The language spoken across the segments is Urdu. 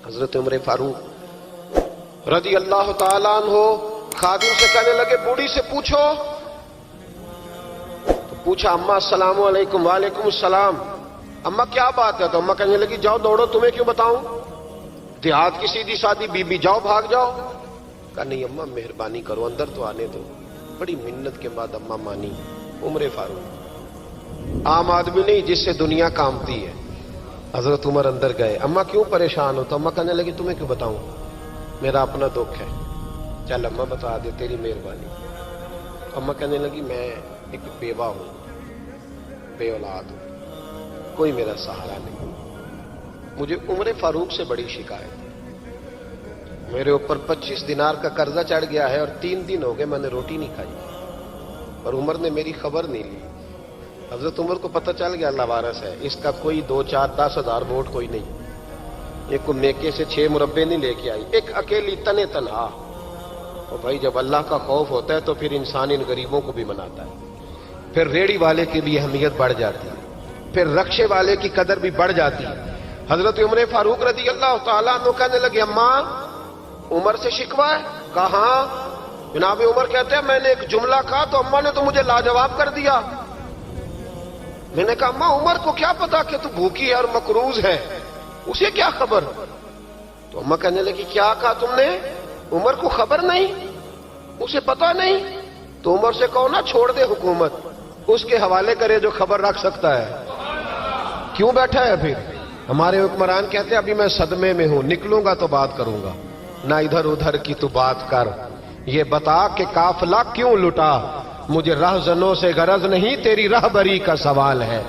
حضرت عمر فاروق رضی اللہ تعالیٰ عنہ خادم سے کہنے لگے بوڑھی سے پوچھو. تو پوچھا اماں السلام علیکم. وعلیکم السلام. اماں کیا بات ہے؟ تو اماں کہنے لگی جاؤ دوڑو، تمہیں کیوں بتاؤں، دیہات کی سیدھی سادی بی بی، جاؤ بھاگ جاؤ. کہا نہیں اماں مہربانی کرو اندر تو آنے دو. بڑی منت کے بعد اماں مانی. عمر فاروق عام آدمی نہیں جس سے دنیا کامتی ہے. حضرت عمر اندر گئے. اماں کیوں پریشان ہو؟ تو اماں کہنے لگی تمہیں کیوں بتاؤں، میرا اپنا دکھ ہے. چل اماں بتا دے، تیری مہربانی. اماں کہنے لگی میں ایک بیوہ ہوں، بے اولاد ہوں، کوئی میرا سہارا نہیں. مجھے عمر فاروق سے بڑی شکایت ہے. میرے اوپر 25 دینار کا قرضہ چڑھ گیا ہے اور 3 دن ہو گئے میں نے روٹی نہیں کھائی، اور عمر نے میری خبر نہیں لی. حضرت عمر کو پتہ چل گیا لوارث ہے، اس کا کوئی 2 4 10 ہزار ووٹ کوئی نہیں. ایک کو میکے سے 6 مربے نہیں لے کے آئی، ایک اکیلی تنے تنہا. اور بھائی جب اللہ کا خوف ہوتا ہے تو پھر انسان ان غریبوں کو بھی مناتا ہے. پھر ریڑھی والے کی بھی اہمیت بڑھ جاتی ہے، پھر رکشے والے کی قدر بھی بڑھ جاتی ہے. حضرت عمر فاروق رضی اللہ تعالیٰ عنہ کہنے لگے اماں عمر سے شکوہ ہے؟ کہاں؟ جناب عمر کہتے ہیں میں نے ایک جملہ کہا تو اماں نے تو مجھے لاجواب کر دیا. میں نے کہا اماں عمر کو کیا پتا کہ تو بھوکی ہے اور مقروض ہے، اسے کیا خبر؟ تو اماں کہنے لگی کیا کہا تم نے؟ عمر کو خبر نہیں، اسے پتا نہیں؟ تو عمر سے کہو نا چھوڑ دے حکومت، اس کے حوالے کرے جو خبر رکھ سکتا ہے. کیوں بیٹھا ہے پھر؟ ہمارے حکمران کہتے ہیں ابھی میں صدمے میں ہوں، نکلوں گا تو بات کروں گا. نہ ادھر ادھر کی تو بات کر، یہ بتا کہ قافلہ کیوں لٹا. مجھے رہزنوں سے غرض نہیں، تیری رہبری کا سوال ہے.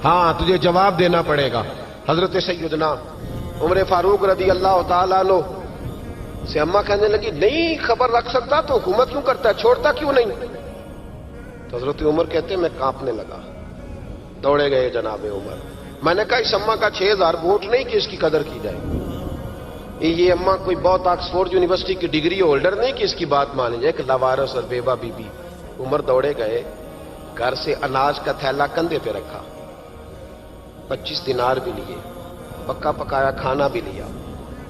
ہاں تجھے جواب دینا پڑے گا. حضرت سیدنا عمر فاروق رضی اللہ تعالیٰ عنہ سے اماں کہنے لگی نہیں خبر رکھ سکتا تو حکومت کیوں کرتا ہے، چھوڑتا کیوں نہیں؟ تو حضرت عمر کہتے ہیں میں کانپنے لگا. دوڑے گئے جناب عمر. میں نے کہا اس اماں کا 6000 ووٹ نہیں کہ اس کی قدر کی جائے. یہ اماں کوئی بہت آکسفورڈ یونیورسٹی کی ڈگری ہولڈر نہیں کہ اس کی بات مانی جائے. کہ لاوارث اور بیوہ بی بی. عمر دوڑے گئے، گھر سے اناج کا تھیلا کندھے پہ رکھا، 25 دینار بھی لیے، پکا پکایا کھانا بھی لیا.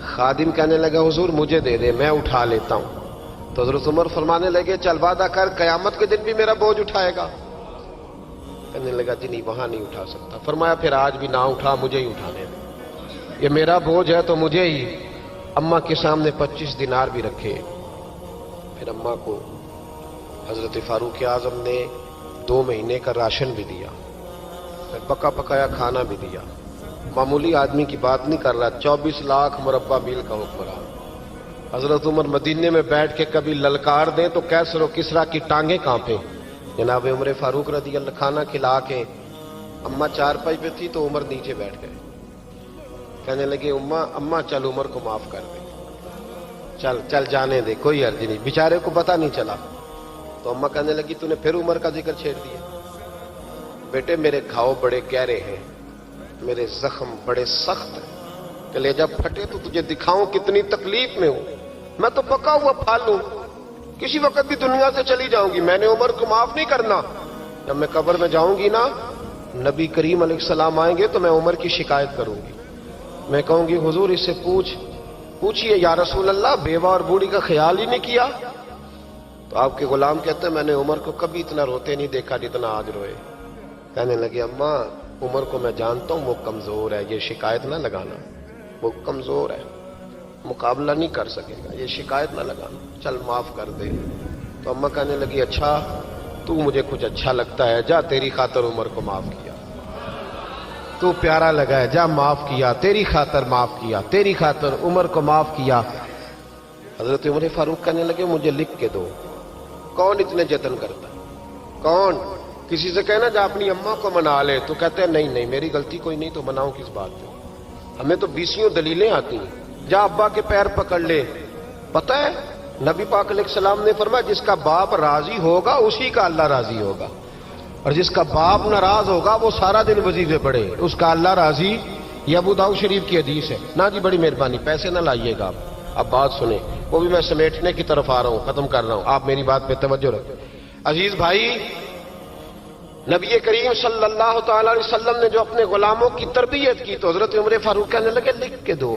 خادم کہنے لگا حضور مجھے دے دے میں اٹھا لیتا ہوں. تو حضرت عمر فرمانے لگے چل وعدہ کر قیامت کے دن بھی میرا بوجھ اٹھائے گا. کہنے لگا جی نہیں وہاں نہیں اٹھا سکتا. فرمایا پھر آج بھی نہ اٹھا، مجھے ہی اٹھانے دے، یہ میرا بوجھ ہے تو مجھے ہی. اماں کے سامنے 25 دینار بھی رکھے. پھر اماں کو حضرت فاروق اعظم نے 2 مہینے کا راشن بھی دیا، پھر پکا پکایا کھانا بھی دیا. معمولی آدمی کی بات نہیں کر رہا، 24 لاکھ مربع میل کا حکمران. حضرت عمر مدینے میں بیٹھ کے کبھی للکار دیں تو کیسر و کسریٰ کی ٹانگیں کانپیں. جناب عمر فاروق رضی اللہ کھانا کھلا کے اماں چارپائی پہ تھی تو عمر نیچے بیٹھ گئے. کہنے لگے اماں چل عمر کو معاف کر دے، چل چل جانے دے، کوئی عرض نہیں، بیچارے کو پتہ نہیں چلا. تو اماں کہنے لگی تو نے پھر عمر کا ذکر چھیڑ دیا. بیٹے میرے گھاؤ بڑے گہرے ہیں، میرے زخم بڑے سخت ہیں، کلیجہ پھٹے تو تجھے دکھاؤں کتنی تکلیف میں ہوں. میں تو پکا ہوا پھل ہوں، کسی وقت بھی دنیا سے چلی جاؤں گی. میں نے عمر کو معاف نہیں کرنا. جب میں قبر میں جاؤں گی نا، نبی کریم علیہ السلام آئیں گے تو میں عمر کی شکایت کروں گی. میں کہوں گی حضور اس سے پوچھئے یا رسول اللہ بیوہ اور بوڑھی کا خیال ہی نہیں کیا. تو آپ کے غلام کہتے ہیں میں نے عمر کو کبھی اتنا روتے نہیں دیکھا جتنا آج روئے. کہنے لگے اماں عمر کو میں جانتا ہوں وہ کمزور ہے، یہ شکایت نہ لگانا، وہ کمزور ہے، مقابلہ نہیں کر سکے گا، یہ شکایت نہ لگانا، چل معاف کر دے. تو اماں کہنے لگی اچھا تو مجھے کچھ اچھا لگتا ہے، جا تیری خاطر عمر کو معاف کیا، تو پیارا لگا ہے، جا معاف کیا، تیری خاطر معاف کیا، تیری خاطر عمر کو معاف کیا. حضرت عمر فاروق کہنے لگے مجھے لکھ کے دو. کون اتنے جتن کرتا ہے؟ کون؟ کسی سے کہنا جا اپنی اماں کو منا لے تو کہتے ہیں نہیں میری غلطی کوئی نہیں تو مناؤں کس بات پہ؟ ہمیں تو 20 دلیلیں آتی ہیں. جا ابا کے پیر پکڑ لے. پتہ ہے نبی پاک علیہ السلام نے فرمایا جس کا باپ راضی ہوگا اسی کا اللہ راضی ہوگا، اور جس کا باپ ناراض ہوگا وہ سارا دن وظیفے پڑھے، اس کا اللہ راضی. یہ ابو داؤد شریف کی حدیث ہے. نا جی بڑی مہربانی پیسے نہ لائیے گا. اب بات سنیں، وہ بھی میں سمیٹنے کی طرف آ رہا ہوں، ختم کر رہا ہوں، آپ میری بات پہ توجہ رکھیں. عزیز بھائی، نبی کریم صلی اللہ تعالی علیہ وسلم نے جو اپنے غلاموں کی تربیت کی تو حضرت عمر فاروق کہنے لگے لکھ کے دو.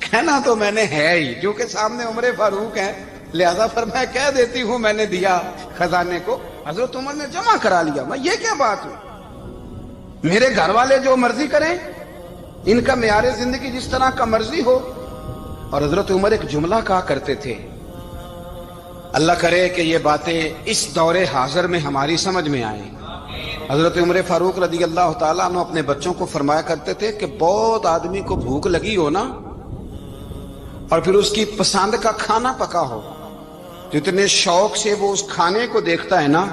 کہنا تو میں نے ہے ہی, کیونکہ سامنے عمر فاروق ہیں, لہذا پر میں کہہ دیتی ہوں میں نے دیا خزانے کو. حضرت عمر نے جمع کرا لیا. میں یہ کیا بات ہوئی, میرے گھر والے جو مرضی کریں, ان کا معیار زندگی جس طرح کا مرضی ہو. اور حضرت عمر ایک جملہ کہا کرتے تھے, اللہ کرے کہ یہ باتیں اس دور حاضر میں ہماری سمجھ میں آئیں. حضرت عمر فاروق رضی اللہ تعالیٰ عنہ اپنے بچوں کو فرمایا کرتے تھے کہ بہت آدمی کو بھوک لگی ہو نا, اور پھر اس کی پسند کا کھانا پکا ہو, تو اتنے شوق سے وہ اس کھانے کو دیکھتا ہے نا,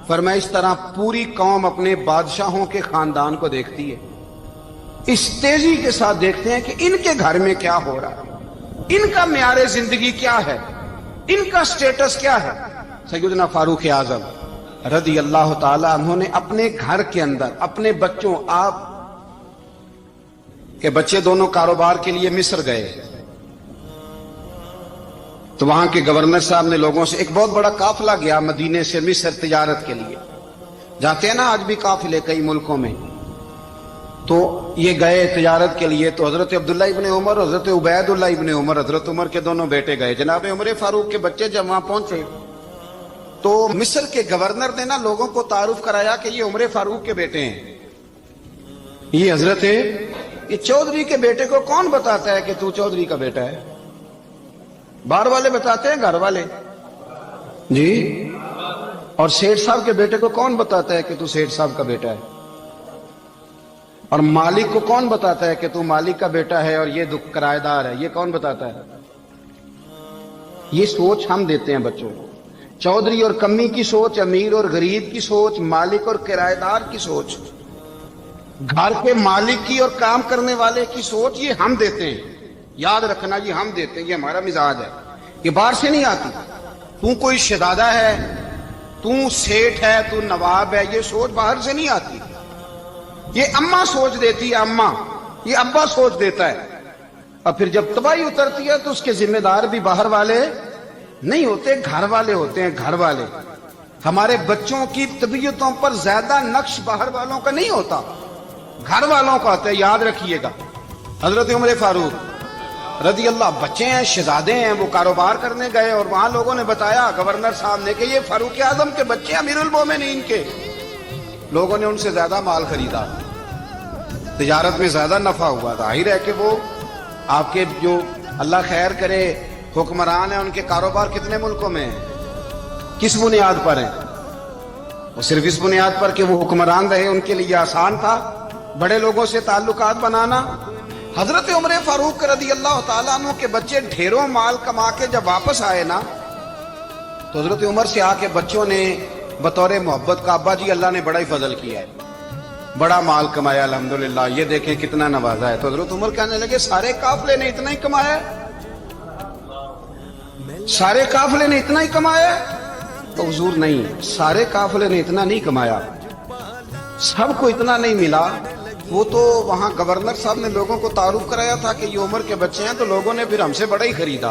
فرمایا اس طرح پوری قوم اپنے بادشاہوں کے خاندان کو دیکھتی ہے, اس تیزی کے ساتھ دیکھتے ہیں کہ ان کے گھر میں کیا ہو رہا ہے, ان کا معیار زندگی کیا ہے, ان کا سٹیٹس کیا ہے. سیدنا فاروق اعظم رضی اللہ تعالی عنہ نے اپنے گھر کے اندر اپنے بچوں, آپ کے بچے دونوں کاروبار کے لیے مصر گئے, تو وہاں کے گورنر صاحب نے لوگوں سے, ایک بہت بڑا قافلہ گیا مدینے سے مصر تجارت کے لیے, جاتے ہیں نا آج بھی قافلے کئی ملکوں میں, تو یہ گئے تجارت کے لیے. تو حضرت عبداللہ ابن عمر, حضرت عبید اللہ ابن عمر, حضرت عمر کے دونوں بیٹے گئے. جناب عمر فاروق کے بچے جب وہاں پہنچے تو مصر کے گورنر نے نا لوگوں کو تعارف کرایا کہ یہ عمر فاروق کے بیٹے ہیں. یہ حضرت, یہ چودھری کے بیٹے کو کون بتاتا ہے کہ تو چودھری کا بیٹا ہے؟ باہر والے بتاتے ہیں, گھر والے جی. اور سیٹھ صاحب کے بیٹے کو کون بتاتا ہے کہ تو سیٹھ صاحب کا بیٹا ہے؟ اور مالک کو کون بتاتا ہے کہ تو مالک کا بیٹا ہے اور یہ کرایہ دار ہے؟ یہ کون بتاتا ہے؟ یہ سوچ ہم دیتے ہیں بچوں کو. چودھری اور کمی کی سوچ, امیر اور غریب کی سوچ, مالک اور کرایہ دار کی سوچ, گھر کے مالک کی اور کام کرنے والے کی سوچ, یہ ہم دیتے ہیں. یاد رکھنا, یہ ہم دیتے ہیں, یہ ہمارا مزاج ہے, یہ باہر سے نہیں آتی. تو کوئی شہزادہ ہے, تو سیٹھ ہے, تو نواب ہے, یہ سوچ باہر سے نہیں آتی. یہ اماں سوچ دیتی ہے, اماں, یہ ابا سوچ دیتا ہے. اور پھر جب تباہی اترتی ہے تو اس کے ذمہ دار بھی باہر والے نہیں ہوتے, گھر والے ہوتے ہیں, گھر والے. ہمارے بچوں کی طبیعتوں پر زیادہ نقش باہر والوں کا نہیں ہوتا, گھر والوں کا ہوتا ہے. یاد رکھیے گا. حضرت عمر فاروق رضی اللہ, بچے ہیں, شہزادے ہیں, وہ کاروبار کرنے گئے اور وہاں لوگوں نے بتایا گورنر صاحب نے کہ یہ فاروق اعظم کے بچے, امیر المومنین کے. لوگوں نے ان سے زیادہ مال خریدا, تجارت میں زیادہ نفع ہوا. ظاہر ہے کہ وہ آپ کے جو اللہ خیر کرے حکمران ہیں, ان کے کاروبار کتنے ملکوں میں ہیں, کس بنیاد پر ہیں؟ وہ صرف اس بنیاد پر کہ وہ حکمران رہے, ان کے لیے آسان تھا بڑے لوگوں سے تعلقات بنانا. حضرت عمر فاروق رضی اللہ تعالیٰ عنہ کے بچے ڈھیروں مال کما کے جب واپس آئے نا, تو حضرت عمر سے آ کے بچوں نے بطور محبت کا, ابا جی اللہ نے بڑا ہی فضل کیا ہے, بڑا مال کمایا الحمدللہ, یہ دیکھیں کتنا نوازا ہے. تو حضرت عمر کہنے لگے سارے قافلے نے اتنا ہی کمایا, سارے قافلے نے اتنا ہی کمایا؟ تو حضور نہیں, سارے قافلے نے اتنا نہیں کمایا, سب کو اتنا نہیں ملا. وہ تو وہاں گورنر صاحب نے لوگوں کو تعارف کرایا تھا کہ یہ عمر کے بچے ہیں, تو لوگوں نے پھر ہم سے بڑا ہی خریدا.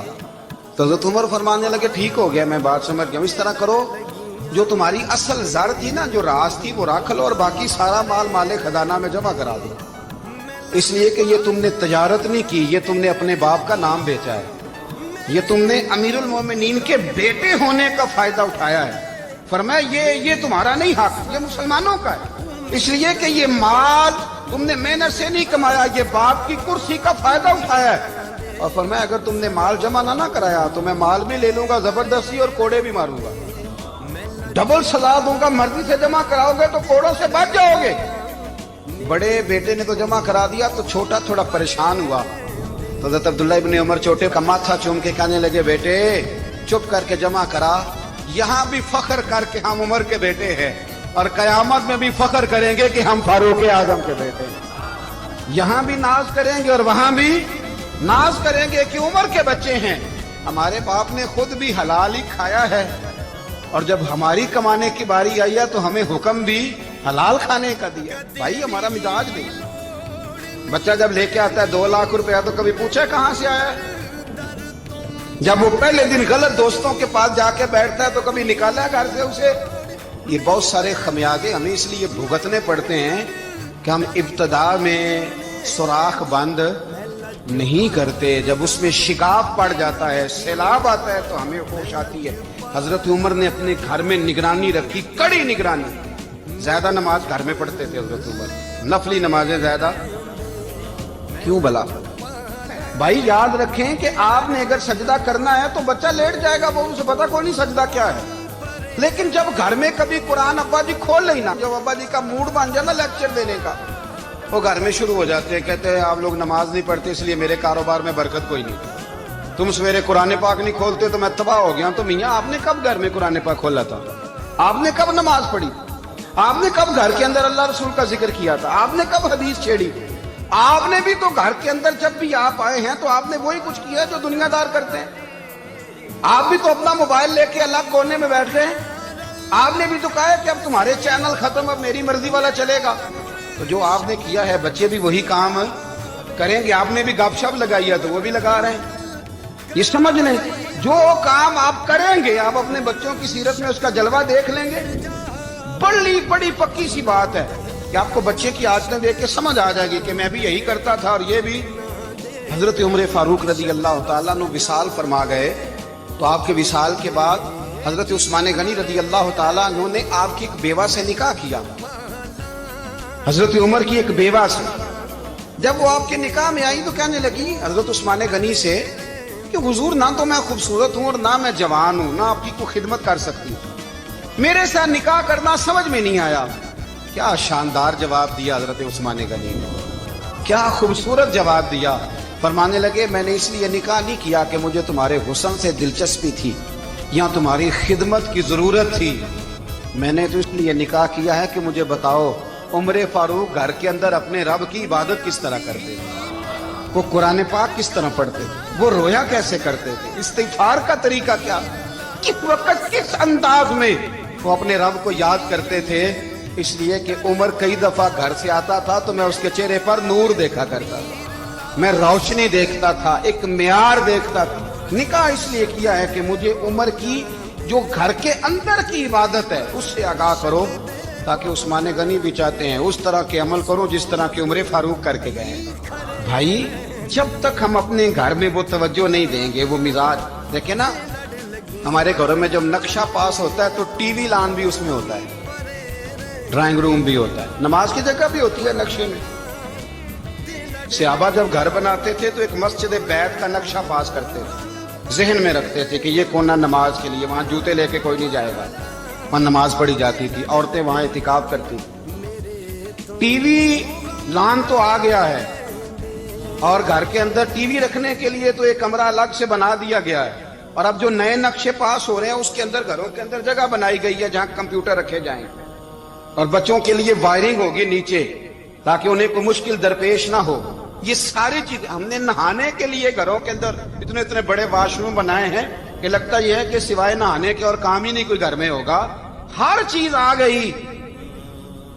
تو حضرت عمر فرمانے لگے ٹھیک ہو گیا, میں بات سمجھ گیا, اس طرح کرو جو تمہاری اصل زر تھی نا, جو راز تھی, وہ رکھ لو, اور باقی سارا مال مال خزانہ میں جمع کرا دو. اس لیے کہ یہ تم نے تجارت نہیں کی, یہ تم نے اپنے باپ کا نام بیچا ہے, یہ تم نے امیر المومنین کے بیٹے ہونے کا فائدہ اٹھایا ہے. فرمایا یہ تمہارا نہیں حق, یہ مسلمانوں کا ہے, اس لیے کہ یہ مال تم نے محنت سے نہیں کمایا, یہ باپ کی کرسی کا فائدہ اٹھایا ہے. اور فرمایا اگر تم نے مال جمع نہ کرایا تو میں مال بھی لے لوں گا زبردستی اور کوڑے بھی ماروں گا, ڈبل سزا دوں گا. مرضی سے جمع کراؤ گے تو کوڑوں سے بچ جاؤ گے. بڑے بیٹے نے تو جمع کرا دیا, تو چھوٹا تھوڑا پریشان ہوا. تو حضرت عبداللہ ابن عمر چھوٹے کا ماتھا چوم کے کہنے لگے بیٹے چپ کر کے جمع کرا, یہاں بھی فخر کر کے ہم عمر کے بیٹے ہیں, اور قیامت میں بھی فخر کریں گے کہ ہم فاروق اعظم کے بیٹے ہیں. یہاں بھی ناز کریں گے اور وہاں بھی ناز کریں گے کہ عمر کے بچے ہیں. ہمارے باپ نے خود بھی حلال ہی کھایا ہے, اور جب ہماری کمانے کی باری آئی ہے تو ہمیں حکم بھی حلال کھانے کا دیا. بھائی ہمارا مزاج نہیں. بچہ جب لے کے آتا ہے 2 لاکھ روپیہ تو کبھی پوچھے کہاں سے آیا ہے؟ جب وہ پہلے دن غلط دوستوں کے پاس جا کے بیٹھتا ہے تو کبھی نکالا ہے گھر سے اسے. یہ بہت سارے خمیازے ہمیں اس لیے بھگتنے پڑتے ہیں کہ ہم ابتدا میں سوراخ بند نہیں کرتے، جب اس میں شگاف پڑ جاتا ہے، سیلاب آتا ہے تو ہمیں ہوش آتی ہے۔ حضرت عمر نے اپنے گھر میں نگرانی رکھی، کڑی نگرانی۔ زیادہ نماز گھر میں پڑھتے تھے حضرت عمر، نفلی نمازیں زیادہ کیوں بلا؟ بھائی یاد رکھیں کہ آپ نے اگر سجدہ کرنا ہے تو بچہ لیٹ جائے گا، وہ اسے پتا کوئی نہیں سجدہ کیا ہے۔ لیکن جب گھر میں کبھی قرآن ابا جی کھول لینا، جب ابا جی کا موڈ بن جائے نا لیکچر دینے کا، وہ گھر میں شروع ہو جاتے ہیں، کہتے ہیں آپ لوگ نماز نہیں پڑھتے اس لیے میرے کاروبار میں برکت کوئی نہیں، تم سویرے قرآن پاک نہیں کھولتے تو میں تباہ ہو گیا۔ تو میاں آپ نے کب گھر میں قرآن پاک کھولا تھا؟ آپ نے کب نماز پڑھی؟ آپ نے کب گھر کے اندر اللہ رسول کا ذکر کیا تھا؟ آپ نے کب حدیث چھیڑی؟ آپ نے بھی تو گھر کے اندر جب بھی آپ آئے ہیں تو آپ نے وہی کچھ کیا جو دنیا دار کرتے ہیں۔ آپ بھی تو اپنا موبائل لے کے الگ کونے میں بیٹھ گئے، آپ نے بھی تو کہا ہے کہ اب تمہارے چینل ختم، اب میری مرضی والا چلے گا۔ تو جو آپ نے کیا ہے بچے بھی وہی کام کریں گے۔ آپ نے بھی گپ شپ لگائی ہے تو وہ بھی لگا رہے ہیں۔ یہ سمجھ لیں جو کام آپ کریں گے آپ اپنے بچوں کی سیرت میں اس کا جلوہ دیکھ لیں گے۔ بڑی پکی سی بات ہے کہ آپ کو بچے کی عادتیں دیکھ کے سمجھ آ جائے گی کہ میں بھی یہی کرتا تھا اور یہ بھی۔ حضرت عمر فاروق رضی اللہ تعالیٰ عنہ وصال فرما گئے تو آپ کے وصال کے بعد حضرت عثمان غنی رضی اللہ تعالیٰ عنہ نے آپ کی ایک بیوہ سے نکاح کیا، حضرت عمر کی ایک بیوہ سے۔ جب وہ آپ کے نکاح میں آئی تو کہنے لگی حضرت عثمان غنی سے کہ حضور نہ تو میں خوبصورت ہوں اور نہ میں جوان ہوں، نہ آپ کی کوئی خدمت کر سکتی ہوں، میرے ساتھ نکاح کرنا سمجھ میں نہیں آیا۔ کیا شاندار جواب دیا حضرت عثمان غنی نے، کیا خوبصورت جواب دیا۔ فرمانے لگے میں نے اس لیے نکاح نہیں کیا کہ مجھے تمہارے حسن سے دلچسپی تھی یا تمہاری خدمت کی ضرورت تھی، میں نے تو اس لیے نکاح کیا ہے کہ مجھے بتاؤ عمر فاروق گھر کے اندر اپنے رب کی عبادت کس طرح کرتے تھے، وہ قرآن پاک کس طرح پڑھتے تھے، وہ رویا کیسے کرتے تھے، استغفار کا طریقہ کیا، کس وقت کس انداز میں وہ اپنے رب کو یاد کرتے تھے۔ اس لیے کہ عمر کئی دفعہ گھر سے آتا تھا تو میں اس کے چہرے پر نور دیکھا کرتا تھا، میں روشنی دیکھتا تھا، ایک معیار دیکھتا تھا۔ نکاح اس لیے کیا ہے کہ مجھے عمر کی جو گھر کے اندر کی عبادت ہے اس سے آگاہ کرو، تاکہ عثمان غنی بھی چاہتے ہیں اس طرح کے عمل کرو جس طرح کے عمر فاروق کر کے گئے ہیں۔ بھائی جب تک ہم اپنے گھر میں وہ توجہ نہیں دیں گے، وہ مزاج دیکھیں نا، ہمارے گھروں میں جب نقشہ پاس ہوتا ہے تو ٹی وی لان بھی اس میں ہوتا ہے، ڈرائنگ روم بھی ہوتا ہے، نماز کی جگہ بھی ہوتی ہے نقشے میں۔ صحابہ جب گھر بناتے تھے تو ایک مسجد بیت کا نقشہ پاس کرتے تھے، ذہن میں رکھتے تھے کہ یہ کونا نماز کے لیے، وہاں جوتے لے کے کوئی نہیں جائے گا، وہاں نماز پڑھی جاتی تھی، عورتیں وہاں اعتکاف کرتی تھی۔ ٹی وی لان تو آ گیا ہے اور گھر کے اندر ٹی وی رکھنے کے لیے تو ایک کمرہ الگ سے بنا دیا گیا ہے، اور اب جو نئے نقشے پاس ہو رہے ہیں اس کے اندر گھروں کے اندر جگہ بنائی گئی ہے جہاں کمپیوٹر رکھے جائیں، اور بچوں کے لیے وائرنگ ہوگی نیچے تاکہ انہیں کوئی مشکل درپیش نہ ہو۔ یہ ساری چیز ہم نے نہانے کے لیے گھروں کے اندر اتنے بڑے واش روم بنائے ہیں کہ لگتا یہ ہے کہ سوائے نہانے کے اور کام ہی نہیں کوئی گھر میں ہوگا۔ ہر چیز آ گئی،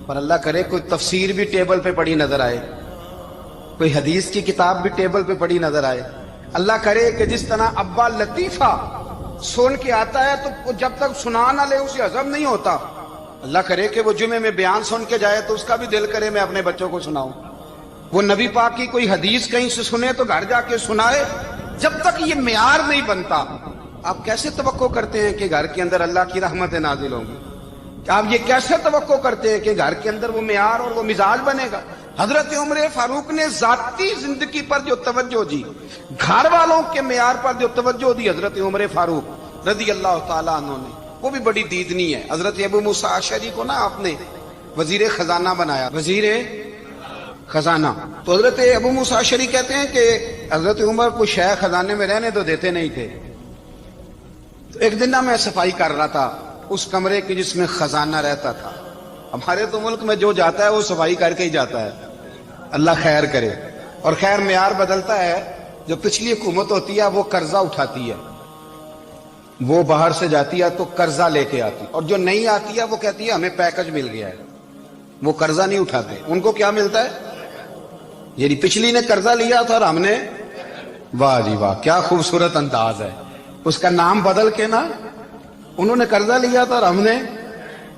پر اللہ کرے کوئی تفسیر بھی ٹیبل پہ پڑی نظر آئے، کوئی حدیث کی کتاب بھی ٹیبل پہ پڑی نظر آئے۔ اللہ کرے کہ جس طرح ابا لطیفہ سن کے آتا ہے تو جب تک سنا نہ لے اسے ہضم نہیں ہوتا، اللہ کرے کہ وہ جمعے میں بیان سن کے جائے تو اس کا بھی دل کرے میں اپنے بچوں کو سناؤں۔ وہ نبی پاک کی کوئی حدیث کہیں سے سنے تو گھر جا کے سنائے۔ جب تک یہ معیار نہیں بنتا آپ کیسے توقع کرتے ہیں کہ گھر کے اندر اللہ کی رحمتیں نازل ہوں گی؟ آپ یہ کیسے توقع کرتے ہیں کہ گھر کے اندر وہ معیار اور وہ مزاج بنے گا؟ حضرت عمر فاروق نے ذاتی زندگی پر جو توجہ دی، گھر والوں کے معیار پر جو توجہ دی حضرت عمر فاروق رضی اللہ تعالیٰ عنہ نے، وہ بھی بڑی دیدنی ہے۔ حضرت ابو موسیٰ اشعری کو نا آپ نے وزیر خزانہ بنایا، وزیر خزانہ، تو حضرت ابو موسیٰ اشعری کہتے ہیں کہ حضرت عمر کو شیخ خزانے میں رہنے تو دیتے نہیں تھے۔ تو ایک دن میں صفائی کر رہا تھا اس کمرے کی جس میں خزانہ رہتا تھا۔ ہمارے تو ملک میں جو جاتا ہے وہ صفائی کر کے ہی جاتا ہے، اللہ خیر کرے۔ اور خیر معیار بدلتا ہے، جو پچھلی حکومت ہوتی ہے وہ قرضہ اٹھاتی ہے، وہ باہر سے جاتی ہے تو قرضہ لے کے آتی، اور جو نہیں آتی ہے وہ کہتی ہے ہمیں پیکج مل گیا ہے، وہ قرضہ نہیں اٹھاتے۔ ان کو کیا ملتا ہے؟ یعنی پچھلی نے قرضہ لیا تھا اور ہم نے، واہ جی واہ کیا خوبصورت انداز ہے، اس کا نام بدل کے نا، انہوں نے قرضہ لیا تھا اور ہم نے،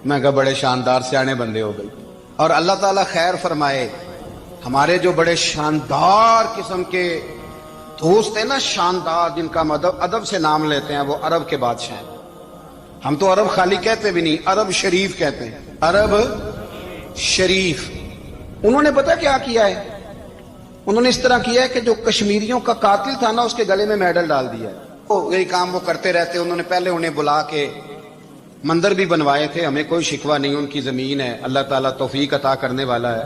میں کہا بڑے شاندار سیانے بندے ہو گئی۔ اور اللہ تعالیٰ خیر فرمائے، ہمارے جو بڑے شاندار قسم کے دوست ہیں نا، شاندار، جن کا ہم ادب سے نام لیتے ہیں، وہ عرب کے بادشاہ ہیں۔ ہم تو عرب خالی کہتے بھی نہیں، عرب شریف کہتے ہیں، عرب شریف۔ انہوں نے پتہ کیا کیا ہے؟ انہوں نے اس طرح کیا ہے کہ جو کشمیریوں کا قاتل تھا نا، اس کے گلے میں میڈل ڈال دیا ہے۔ یہی کام وہ کرتے رہتے۔ انہوں نے پہلے انہیں بلا کے مندر بھی بنوائے تھے، ہمیں کوئی شکوہ نہیں، ان کی زمین ہے، اللہ تعالیٰ توفیق عطا کرنے والا ہے،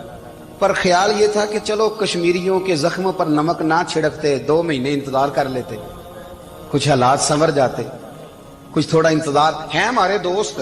پر خیال یہ تھا کہ چلو کشمیریوں کے زخموں پر نمک نہ چھڑکتے، 2 مہینے انتظار کر لیتے، کچھ حالات سنور جاتے، کچھ تھوڑا انتظار، ہیں ہمارے دوست۔